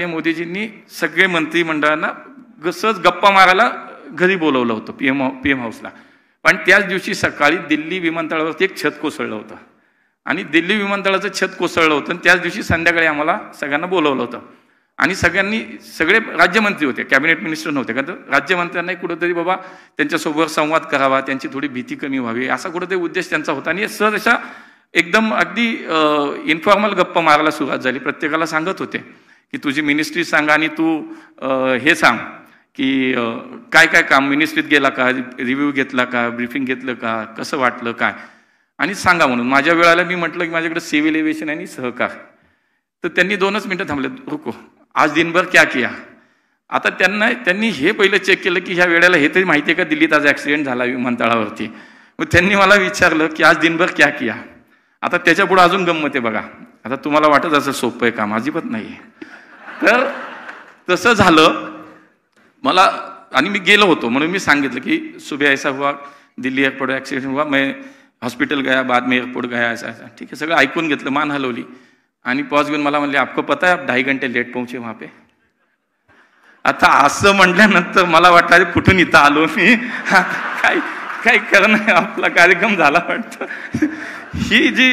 मोदीजींनी सगळे मंत्रिमंडळांना सहज गप्पा मारायला घरी बोलवलं होतं पीएम हाऊसला. पण त्याच दिवशी सकाळी दिल्ली विमानतळावरती एक छत कोसळलं होतं आणि दिल्ली विमानतळाचं छत कोसळलं होतं आणि त्याच दिवशी संध्याकाळी आम्हाला सगळ्यांना बोलवलं होतं आणि सगळे राज्यमंत्री होते, कॅबिनेट मिनिस्टर नव्हते. कारण राज्यमंत्र्यांनाही कुठंतरी बाबा त्यांच्यासोबत संवाद करावा, त्यांची थोडी भीती कमी व्हावी असा कुठंतरी उद्देश त्यांचा होता. आणि सहज अशा एकदम अगदी इन्फॉर्मल गप्पा मारायला सुरुवात झाली. प्रत्येकाला सांगत होते की तुझी मिनिस्ट्री सांगा आणि तू हे सांग की काय काय काम मिनिस्ट्रीत गेला का, रिव्ह्यू घेतला का, ब्रीफिंग घेतलं का, कसं वाटलं काय आणि सांगा म्हणून. माझ्या वेळेला मी म्हटलं की माझ्याकडे सिव्हिल एव्हिएशन आणि सहकार. तर त्यांनी 2च मिनिटं थांबले, रुको आज दिनभर क्या किया. आता त्यांनी हे पहिलं चेक केलं की ह्या वेळेला हे तरी माहिती आहे का दिल्लीत आज ॲक्सिडेंट झाला विमानतळावरती. मग त्यांनी मला विचारलं की आज दिनभर क्या किया. आता त्याच्या पुढे अजून गंमत आहे बघा. आता तुम्हाला वाटत असं सोपं आहे काम, अजिबात नाही. तर तसं झालं मला आणि मी गेलो होतो म्हणून मी सांगितलं की सुबह ऐसा हुआ, दिल्ली एअरपोर्ट ॲक्सिडेंट हुआ, मैं हॉस्पिटल गया, बाद में एअरपोर्ट गया, ऐसा ऐसा. ठीक आहे, सगळं ऐकून घेतलं, मान हलवली आणि पॉज घेऊन मला म्हणले आपको पता है आप 2.5 घंटे लेट पहुंचे वहां पे. आता असं म्हटल्यानंतर मला वाटलं अरे कुठून इथं आलो मी, काय करणं, आपला कार्यक्रम झाला वाटतं. ही जी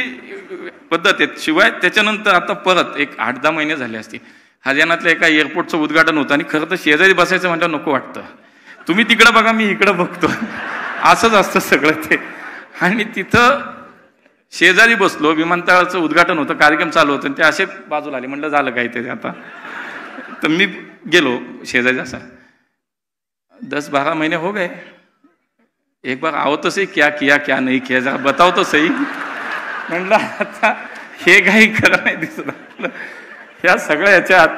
पद्धत आहे. शिवाय त्याच्यानंतर आता परत एक 8-10 महिने झाले असते हरियाणातल्या एका एअरपोर्टचं उद्घाटन होतं आणि खरं तर शेजारी बसायचं म्हटलं नको वाटतं. तुम्ही तिकडं बघा मी इकडं बघतो, असंच असतं सगळं ते. आणि तिथं शेजारी बसलो, विमानतळाचं उद्घाटन होतं, कार्यक्रम चालू होतं आणि ते असे बाजूला आले. म्हटलं झालं काहीतरी आता. तर मी गेलो शेजारी असा 10-12 महीने हो गए, एक बार आओ तो सही क्या किया क्या नहीं किया जरा बताओ तो सही. म्हटलं आता हे काही खरं नाही दिसत. ह्या सगळ्या ह्याच्यात